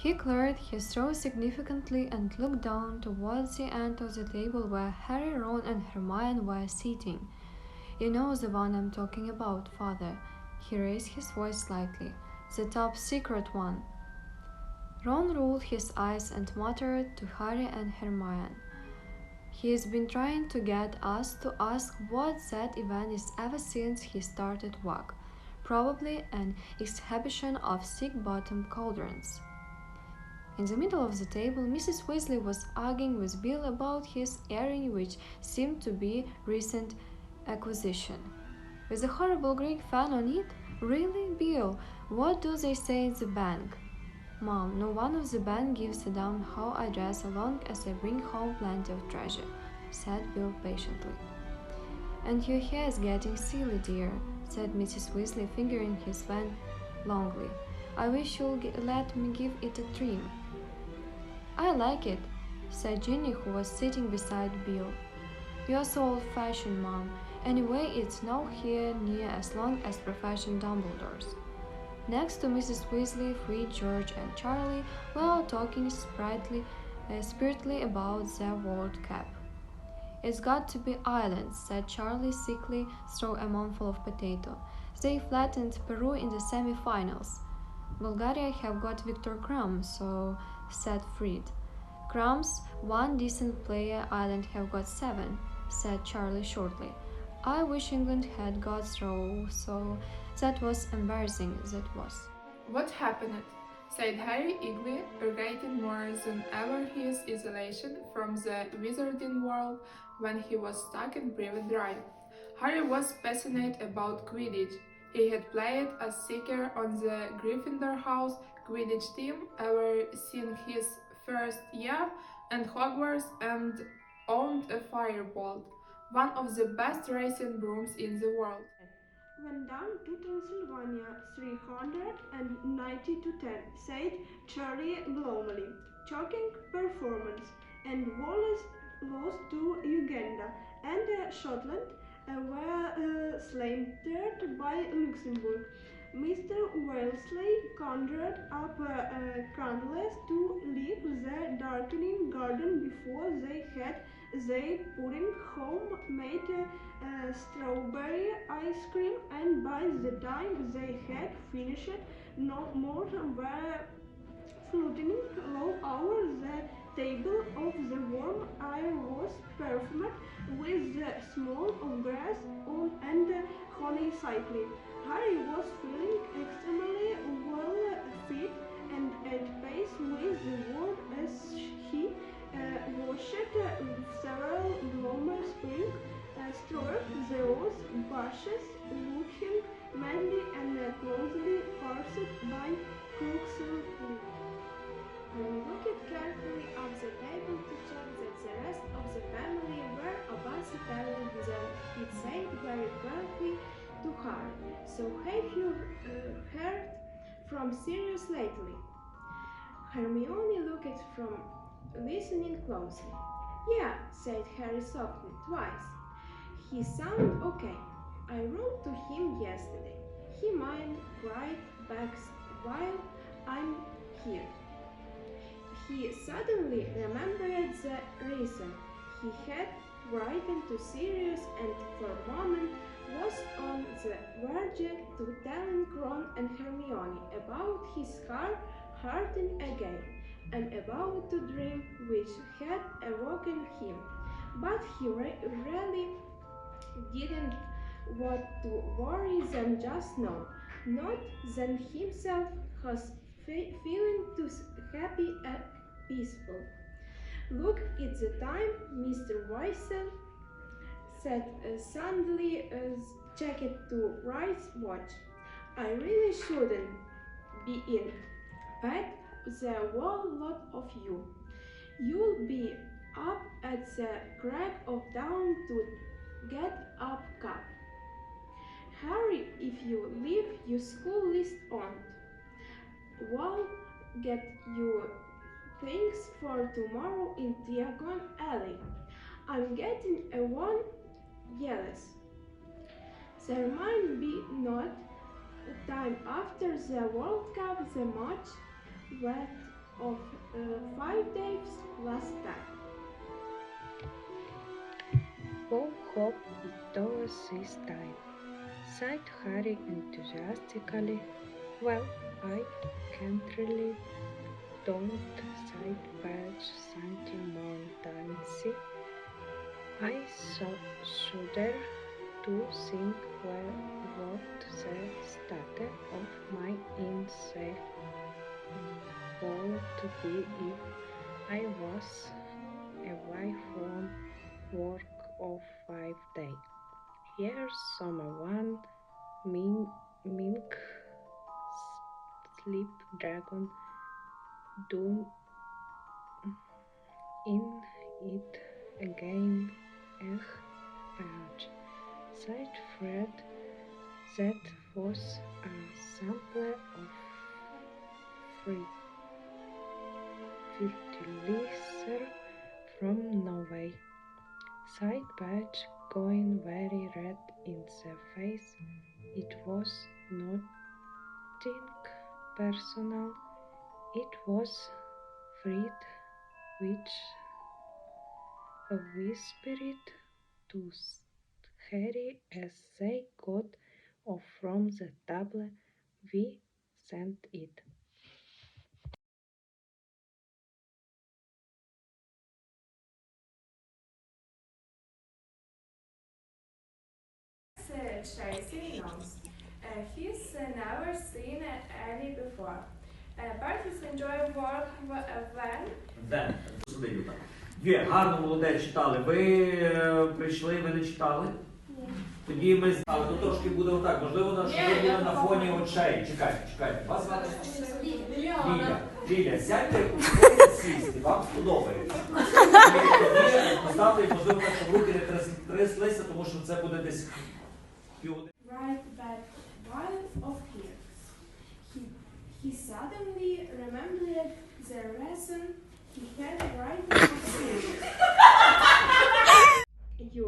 He cleared his throat significantly and looked down towards the end of the table where Harry, Ron, and Hermione were sitting. "You know the one I'm talking about, Father." He raised his voice slightly. "The top secret one." Ron rolled his eyes and muttered to Harry and Hermione. "He's been trying to get us to ask what that event is ever since he started work. Probably an exhibition of stick-bottomed cauldrons." In the middle of the table, Mrs. Weasley was arguing with Bill about his earring, which seemed to be recent acquisition. "With a horrible Greek fan on it? Really, Bill? What do they say in the bank?" "Mom, no one of the band gives a damn how I dress as long as I bring home plenty of treasure," said Bill patiently. "And your hair is getting silly, dear," said Mrs. Weasley, fingering his fan longly. "I wish you'd let me give it a trim." "I like it," said Ginny, who was sitting beside Bill. "You're so old-fashioned, Mom. Anyway, it's no here near as long as Professor Dumbledore's." Next to Mrs. Weasley, Fred, George, and Charlie were talking spiritedly about their World Cup. "It's got to be Ireland," said Charlie sickly through a mouthful of potato. "They flattened Peru in the semi-finals." "Bulgaria have got Victor Krum, so," said Fred. "Krum's one decent player, Ireland have got 7, said Charlie shortly. "I wish England had got through, so that was embarrassing, that was." "What happened?" said Harry eagerly, regretting more than ever his isolation from the wizarding world when he was stuck in Private Drive. Harry was passionate about Quidditch. He had played as seeker on the Gryffindor House Quidditch team ever since his first year at Hogwarts and owned a firebolt, one of the best racing brooms in the world. "Went down to Transylvania 390 to 10, said Charlie gloomily. "Shocking performance. And Wallace lost to Uganda, and Scotland were slaughtered by Luxembourg. Mr. Wellesley conjured up candles to lit the darkening garden before they had their pudding, homemade strawberry ice cream, and by the time they had finished, no more were floating low over the table of the warm air was perfumed with the smell of grass and honeysuckle. Harry was feeling extremely well fit and at pace with the world as he watched several blooming spring stroked the rose bushes, looking madly and closely parsed by Cruxley. He looked carefully at the table to check that the rest of the family were opposite telling them. He said very quietly to her, "So have you heard from Sirius lately?" Hermione looked from listening closely. "Yeah," said Harry softly, "twice. He sounded okay. I wrote to him yesterday. He might write back while I'm here." He suddenly remembered the reason he had written to Sirius and for a moment was on the verge to telling Ron and Hermione about his heart hurting again and about the dream which had awoken him. But he really didn't want to worry them just now, not then himself was feeling too happy and peaceful. "Look at the time," Mr. Weasel said suddenly, checked to Wright's watch. "I really shouldn't be in bed, the whole lot of you. You'll be up at the crack of dawn to get up cup. Harry, if you leave your school list on, we'll get you things for tomorrow in Diagon Alley. I'm getting a one jealous. There might be not time after the World Cup the much wet of 5 days last time. Oh, hope it was this time, sighed Harry enthusiastically. Well, I can't really don't, sighed Patch sentimentally. I shudder to think what the state of my insane would be if I was away from work of 5 days. Here's someone mink sleep dragon do in it again. Patch, sighed Fred. That was a sample of fertilizer from Norway. Sighed Patch, going very red in the face. It was nothing personal. It was Fred which whispered to Harry as they got off from the table. We sent it. Tracy knows. He's never seen Ellie before. Parties enjoy work when Є, гарно, молодець, читали. Ви прийшли, ви не читали? Ні. Тоді ми... Але то трошки буде отак. Можливо, що ви були на фоні очей. Чекайте. Вас звати? Ліля, сядьте, сісти, вам сподобається. Тоді поставте, можливо, так, щоб руки не тряслися, тому що це буде десь... Right back one of here. He suddenly remembered the lesson he had right before. You